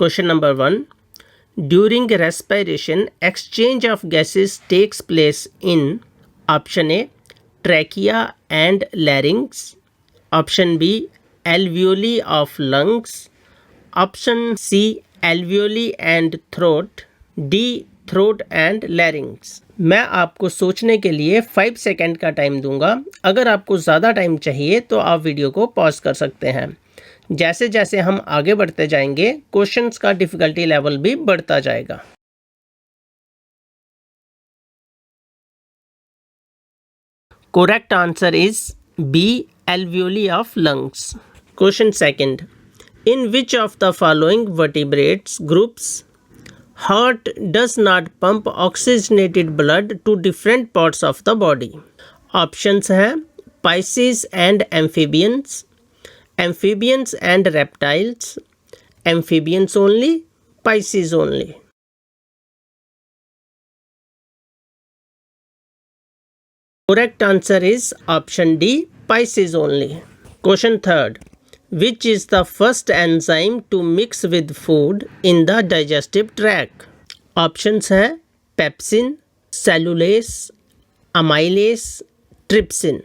Question number 1. During respiration, exchange of gases takes place in option A, trachea and larynx, option B, alveoli of lungs, option C, alveoli and throat, D, throat and larynx. मैं आपको सोचने के लिए 5 second का time दूंगा। अगर आपको ज़्यादा टाइम चाहिए तो आप वीडियो को पॉज कर सकते हैं। जैसे जैसे हम आगे बढ़ते जाएंगे क्वेश्चंस का डिफिकल्टी लेवल भी बढ़ता जाएगा। Correct answer is B, alveoli of lungs. Question second. In which of the following vertebrates groups heart does not pump oxygenated blood to different parts of the body? Options हैं Pisces and amphibians, amphibians and reptiles, amphibians only, Pisces only. Correct answer is option D, Pisces only. Question third. Which is the first enzyme to mix with food in the digestive tract? Options हैं pepsin, cellulase, amylase, trypsin.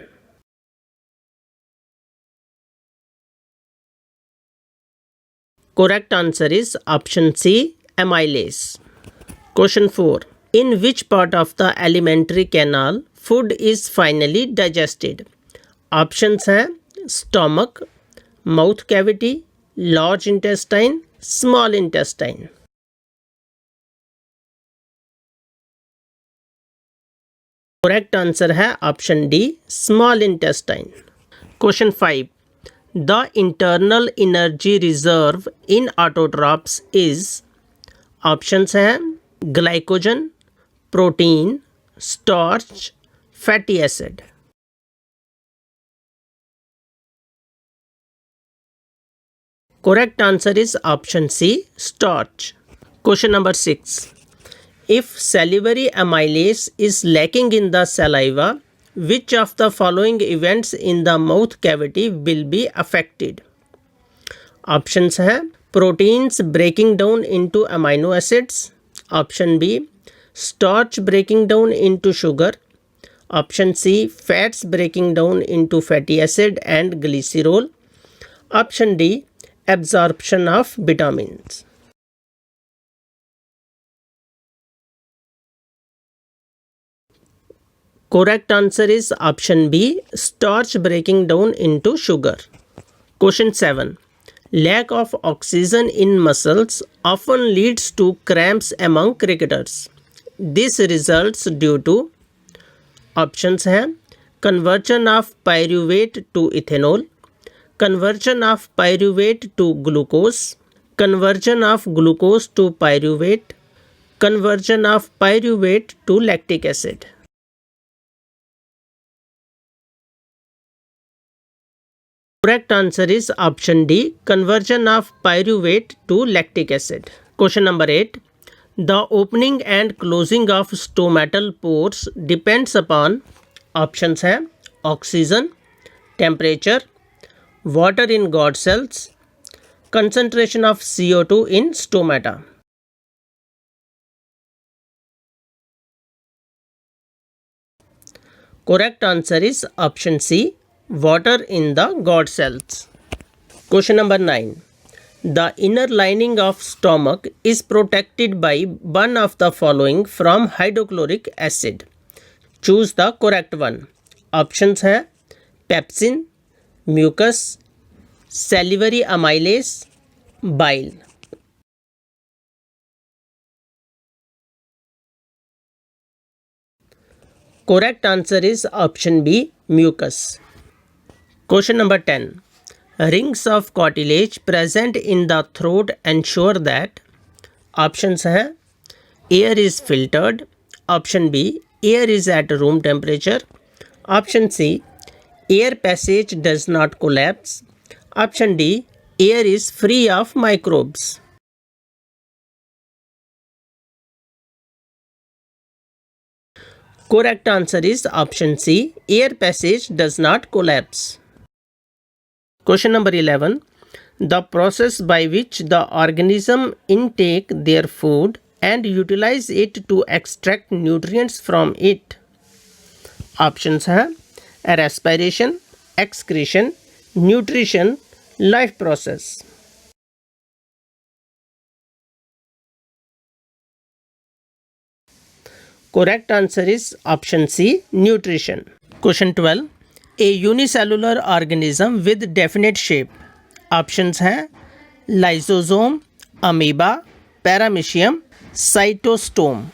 Correct answer is option C, amylase. Question 4. In which part of the alimentary canal food is finally digested? Options हैं stomach, mouth cavity, large intestine, small intestine. Correct answer है option D, small intestine. Question 5. The internal energy reserve in autotrophs is options हैं glycogen, protein, starch, fatty acid. Correct answer is option C, starch. Question number 6. If salivary amylase is lacking in the saliva, which of the following events in the mouth cavity will be affected? Options हैं proteins breaking down into amino acids, option B, starch breaking down into sugar, option C, fats breaking down into fatty acid and glycerol, option D, absorption of vitamins. Correct answer is option B, starch breaking down into sugar. Question 7. Lack of oxygen in muscles often leads to cramps among cricketers. This results due to options हैं conversion of pyruvate to ethanol, conversion of pyruvate to glucose, conversion of glucose to pyruvate, conversion of pyruvate to lactic acid. Correct answer is option D, conversion of pyruvate to lactic acid. Question number 8. The opening and closing of stomatal pores depends upon options हैं oxygen, temperature, water in God cells, concentration of CO2 in stomata. Correct answer is option C, water in the God cells. Question number 9. The inner lining of stomach is protected by one of the following from hydrochloric acid. Choose the correct one. Options हैं pepsin, mucus, salivary amylase, bile. Correct answer is option B, mucus. Question number 10. Rings of cartilage present in the throat ensure that options हैं air is filtered, option B, air is at room temperature, option C, air passage does not collapse, option D, air is free of microbes. Correct answer is option C, air passage does not collapse. Question number 11. The process by which the organism intake their food and utilize it to extract nutrients from it. Options हैं respiration, excretion, nutrition, life process. Correct answer is option C, nutrition. Question 12. A unicellular organism with definite shape. Options हैं lysosome, amoeba, paramecium, cytostome.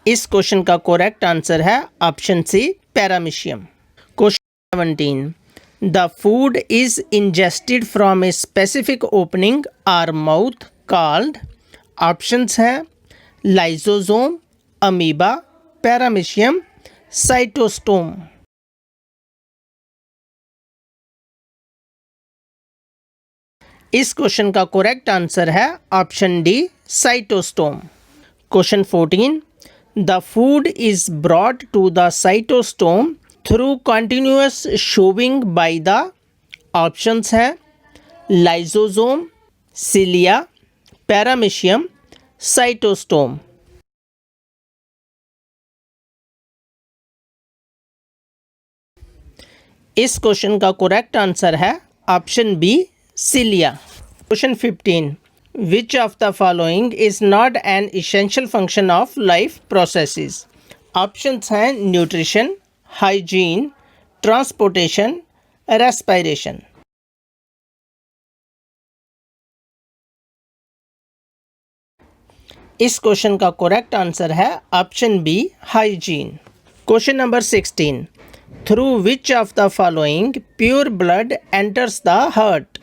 इस question का correct answer है option C, paramecium. Question 17. The food is ingested from a specific opening or mouth called. Options हैं lysosome, amoeba, paramecium, cytostome. इस question का correct answer है option D, cytostome. Question 14. The food is brought to the cytostome through continuous shoving by the. Options हैं lysosome, cilia, paramecium, cytostome. इस question का correct answer है option B, cilia. Question 15. Which of the following is not an essential function of life processes? Options हैं nutrition, hygiene, transportation, respiration. इस question का correct answer है option B, hygiene. Question number 16. Through which of the following pure blood enters the heart?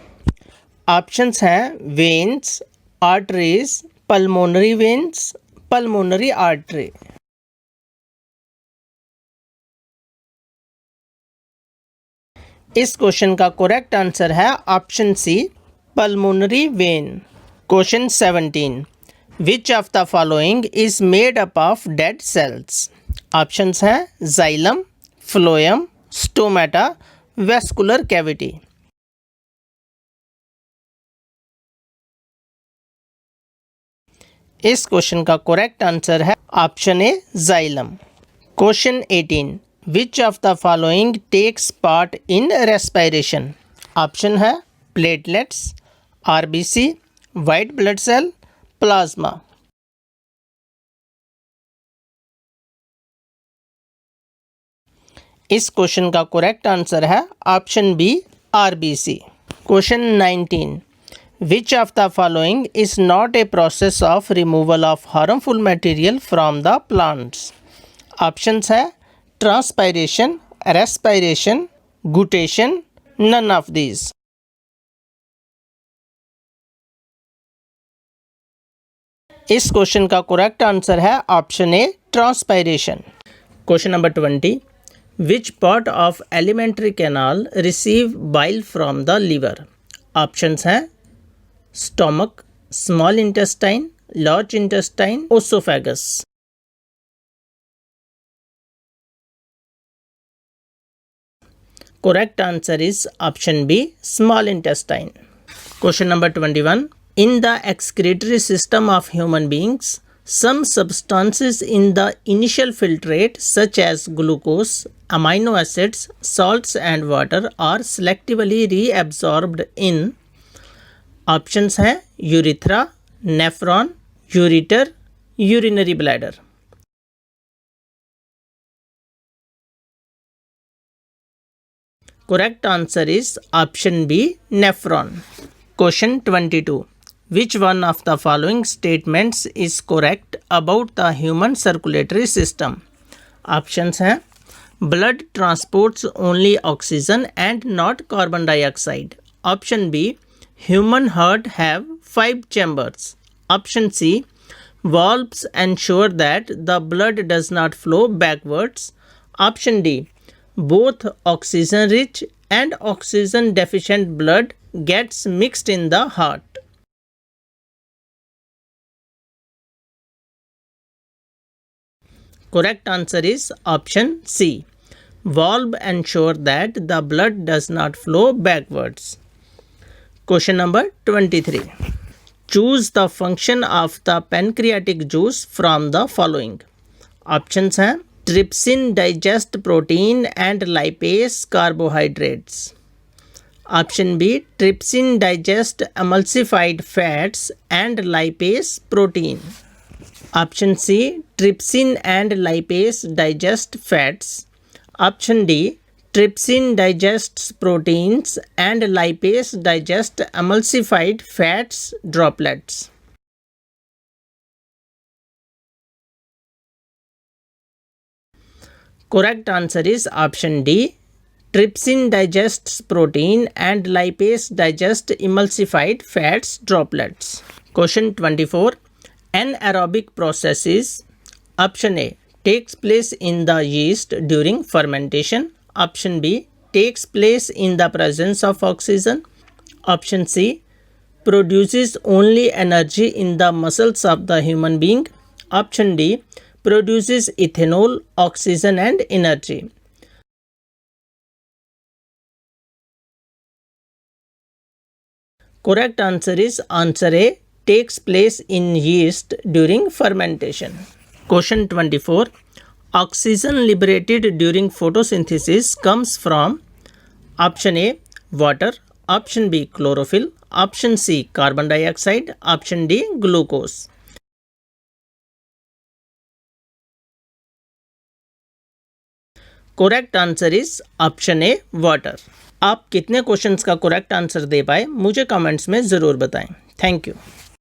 Options हैं veins, arteries, pulmonary veins, pulmonary artery. इस question का correct answer है option C, pulmonary vein. Question 17. Which of the following is made up of dead cells? Options हैं xylem, phloem, stomata, vascular cavity. इस question का correct answer है option A, xylem. Question 18. Which of the following takes part in respiration? Option है platelets, RBC, white blood cell, plasma. इस question का correct answer है option B, RBC. Question 19. Which of the following is not a process of removal of harmful material from the plants? Options है transpiration, respiration, guttation, none of these. इस question का correct answer है option A, transpiration. Question number 20. Which part of alimentary canal receive bile from the liver? Options हैं stomach, small intestine, large intestine, oesophagus. Correct answer is option B, small intestine. Question number 21. In the excretory system of human beings some substances in the initial filtrate such as glucose, amino acids, salts and water are selectively reabsorbed in. Options हैं urethra, nephron, ureter, urinary bladder. Correct answer is option B, nephron. Question 22. Which one of the following statements is correct about the human circulatory system? Options हैं blood transports only oxygen and not carbon dioxide. Option B, human heart have 5 chambers. Option C, valves ensure that the blood does not flow backwards. Option D, both oxygen rich and oxygen deficient blood gets mixed in the heart. Correct answer is option C. valve ensure that the blood does not flow backwards. Question number 23. Choose the function of the pancreatic juice from the following. Options हैं trypsin digest protein and lipase carbohydrates. Option B trypsin digest emulsified fats and lipase protein. Option C trypsin and lipase digest fats. Option D trypsin digests proteins and lipase digest emulsified fats droplets. Correct answer is option D. Trypsin digests protein and lipase digest emulsified fats droplets. Question 24. Anaerobic processes. Option A takes place in the yeast during fermentation. Option B takes place in the presence of oxygen. Option C produces only energy in the muscles of the human being. Option D produces ethanol, oxygen and energy. Correct answer is answer A, takes place in yeast during fermentation. Question 24. Oxygen liberated during photosynthesis comes from option A water, option B chlorophyll, option C carbon dioxide, option D glucose. Correct answer is option A water. आप कितने questions का correct answer दे पाए मुझे comments में ज़रूर बताएं। Thank you.